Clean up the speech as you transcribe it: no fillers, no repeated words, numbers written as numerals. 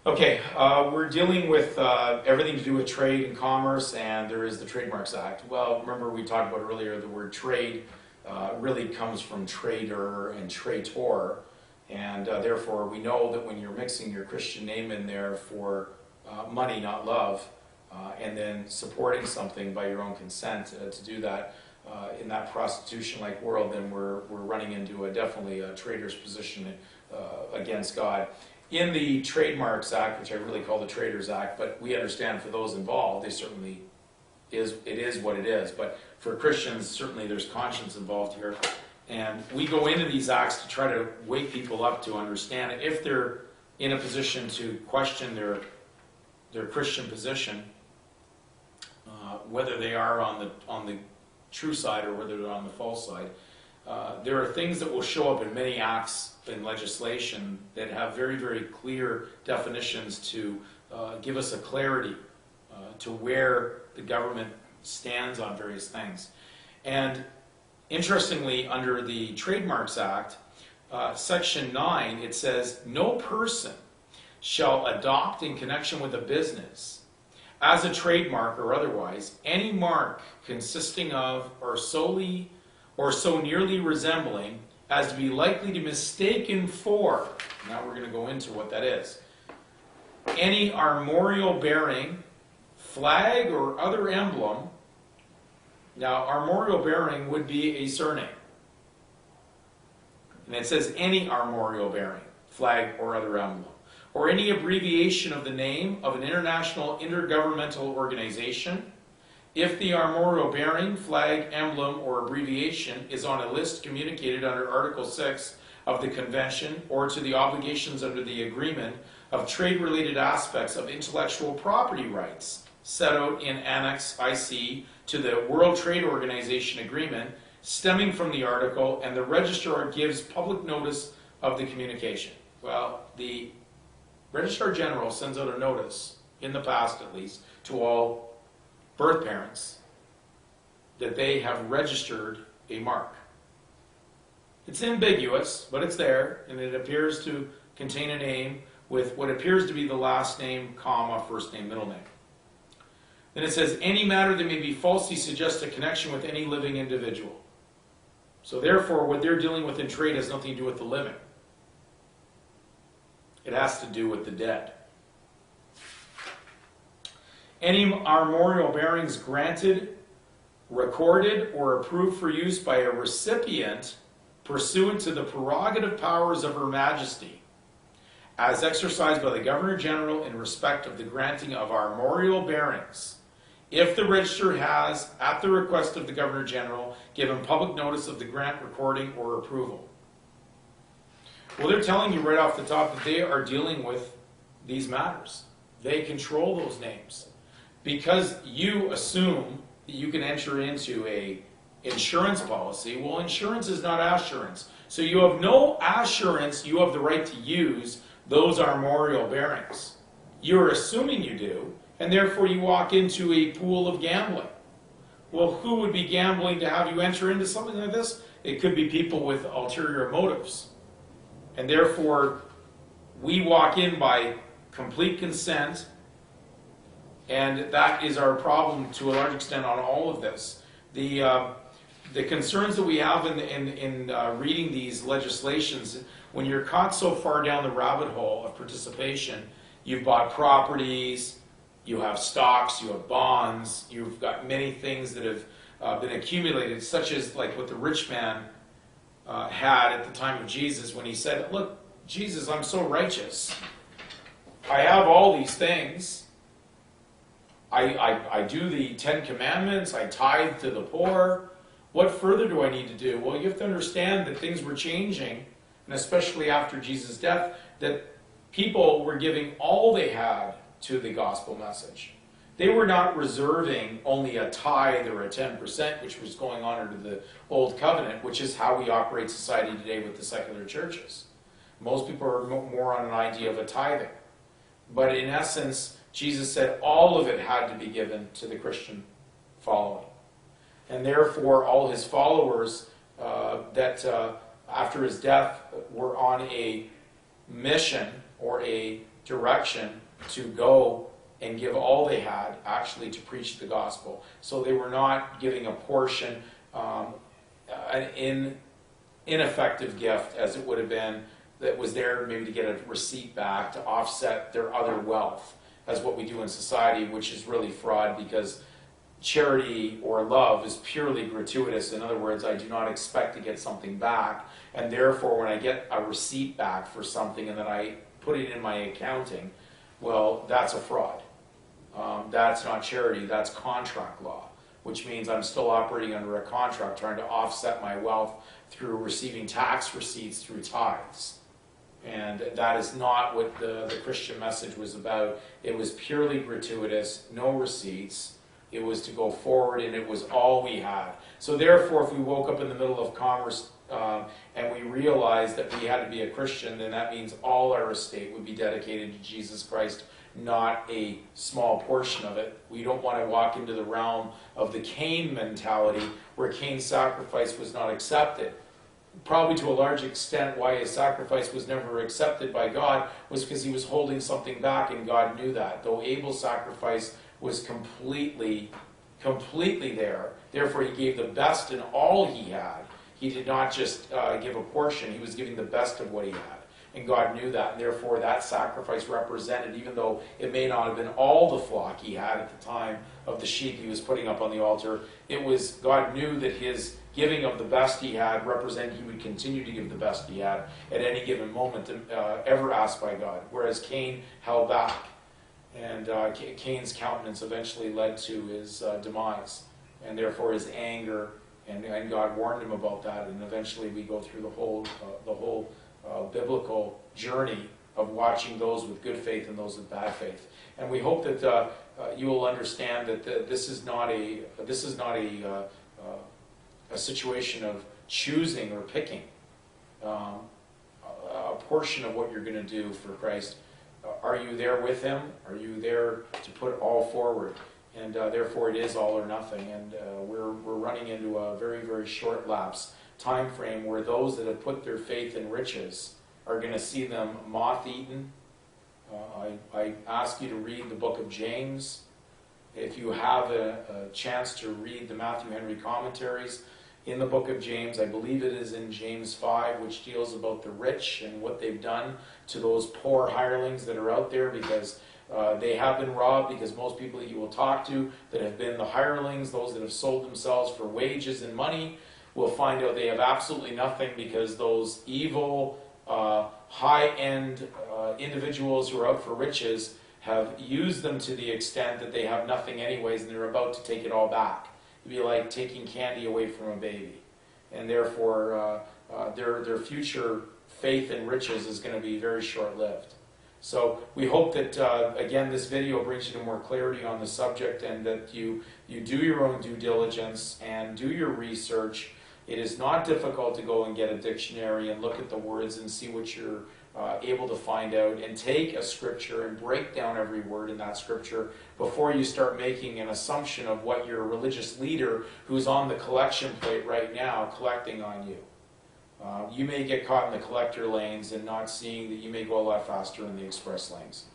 Okay, we're dealing with everything to do with trade and commerce, and there is the Trademarks Act. Well, remember we talked about earlier, the word trade really comes from trader and traitor, and therefore we know that when you're mixing your Christian name in there for money, not love, and then supporting something by your own consent to do that in that prostitution-like world, then we're running into definitely a traitor's position against God. In the Trademarks Act, which I really call the Traders Act, but we understand for those involved, it is what it is. But for Christians, certainly there's conscience involved here. And we go into these acts to try to wake people up to understand it. If they're in a position to question their Christian position, whether they are on the true side or whether they're on the false side, there are things that will show up in many acts in legislation that have very, very clear definitions to give us a clarity to where the government stands on various things. And interestingly, under the Trademarks Act, Section 9, it says, "No person shall adopt in connection with a business, as a trademark or otherwise, any mark consisting of or solely or so nearly resembling as to be likely to be mistaken for," now we're going to go into what that is, "any armorial bearing, flag or other emblem." Now armorial bearing would be a surname. And it says any armorial bearing, flag or other emblem, or any abbreviation of the name of an international intergovernmental organization, if the armorial bearing, flag, emblem, or abbreviation is on a list communicated under Article 6 of the Convention or to the obligations under the agreement of trade-related aspects of intellectual property rights set out in Annex IC to the World Trade Organization Agreement stemming from the article, and the registrar gives public notice of the communication. Well, the Registrar General sends out a notice, in the past at least, to all birth parents that they have registered a mark. It's ambiguous, but it's there, and it appears to contain a name with what appears to be the last name, comma, first name, middle name. Then it says, any matter that may be falsely suggest a connection with any living individual. So therefore, what they're dealing with in trade has nothing to do with the living. It has to do with the dead. Any armorial bearings granted, recorded, or approved for use by a recipient pursuant to the prerogative powers of Her Majesty, as exercised by the Governor General in respect of the granting of armorial bearings, if the register has, at the request of the Governor General, given public notice of the grant, recording, or approval. Well, they're telling you right off the top that they are dealing with these matters. They control those names. Because you assume that you can enter into a insurance policy, well, insurance is not assurance. So you have no assurance you have the right to use those armorial bearings. You're assuming you do, and therefore you walk into a pool of gambling. Well, who would be gambling to have you enter into something like this? It could be people with ulterior motives. And therefore, we walk in by complete consent, and that is our problem to a large extent on all of this. The concerns that we have in reading these legislations, when you're caught so far down the rabbit hole of participation, you've bought properties, you have stocks, you have bonds, you've got many things that have been accumulated, such as like what the rich man had at the time of Jesus when he said, look, Jesus, I'm so righteous. I have all these things. I do the 10 Commandments. I tithe to the poor. What further do I need to do? Well, you have to understand that things were changing, and especially after Jesus' death, that people were giving all they had to the gospel message. They were not reserving only a tithe or a 10%, which was going on under the Old Covenant, which is how we operate society today with the secular churches. Most people are more on an idea of a tithing. But in essence, Jesus said all of it had to be given to the Christian following. And therefore, all his followers after his death were on a mission or a direction to go and give all they had actually to preach the gospel. So they were not giving a portion, an ineffective gift as it would have been, that was there maybe to get a receipt back to offset their other wealth, as what we do in society, which is really fraud, because charity or love is purely gratuitous. In other words, I do not expect to get something back, and therefore when I get a receipt back for something and then I put it in my accounting, well, that's a fraud. That's not charity, that's contract law, which means I'm still operating under a contract, trying to offset my wealth through receiving tax receipts through tithes. And that is not what the Christian message was about. It was purely gratuitous, no receipts. It was to go forward, and it was all we had. So therefore, if we woke up in the middle of commerce and we realized that we had to be a Christian, then that means all our estate would be dedicated to Jesus Christ, not a small portion of it. We don't want to walk into the realm of the Cain mentality, where Cain's sacrifice was not accepted. Probably to a large extent why his sacrifice was never accepted by God was because he was holding something back, and God knew that. Though Abel's sacrifice was completely there, therefore he gave the best in all he had. He did not just give a portion, he was giving the best of what he had. And God knew that, and therefore that sacrifice represented, even though it may not have been all the flock he had at the time of the sheep he was putting up on the altar, it was, God knew that his giving of the best he had represented he would continue to give the best he had at any given moment, ever asked by God, whereas Cain held back. And Cain's countenance eventually led to his demise, and therefore his anger, and God warned him about that, and eventually we go through the whole biblical journey of watching those with good faith and those with bad faith. And we hope that you will understand that this is not a situation of choosing or picking a portion of what you're going to do for Christ. Are you there with him? Are you there to put all forward? And therefore it is all or nothing. And we're running into a very, very short lapse time frame where those that have put their faith in riches are going to see them moth-eaten. I ask you to read the book of James. If you have a chance to read the Matthew Henry commentaries in the book of James, I believe it is in James 5, which deals about the rich and what they've done to those poor hirelings that are out there, because they have been robbed, because most people that you will talk to that have been the hirelings, those that have sold themselves for wages and money, will find out they have absolutely nothing, because those evil, high-end individuals who are out for riches have used them to the extent that they have nothing anyways, and they're about to take it all back. It'd be like taking candy away from a baby. And therefore, their future faith in riches is going to be very short-lived. So we hope that, again, this video brings you to more clarity on the subject, and that you do your own due diligence and do your research. It is not difficult to go and get a dictionary and look at the words and see what you're able to find out, and take a scripture and break down every word in that scripture before you start making an assumption of what your religious leader, who's on the collection plate right now, collecting on you. You may get caught in the collector lanes and not seeing that you may go a lot faster in the express lanes.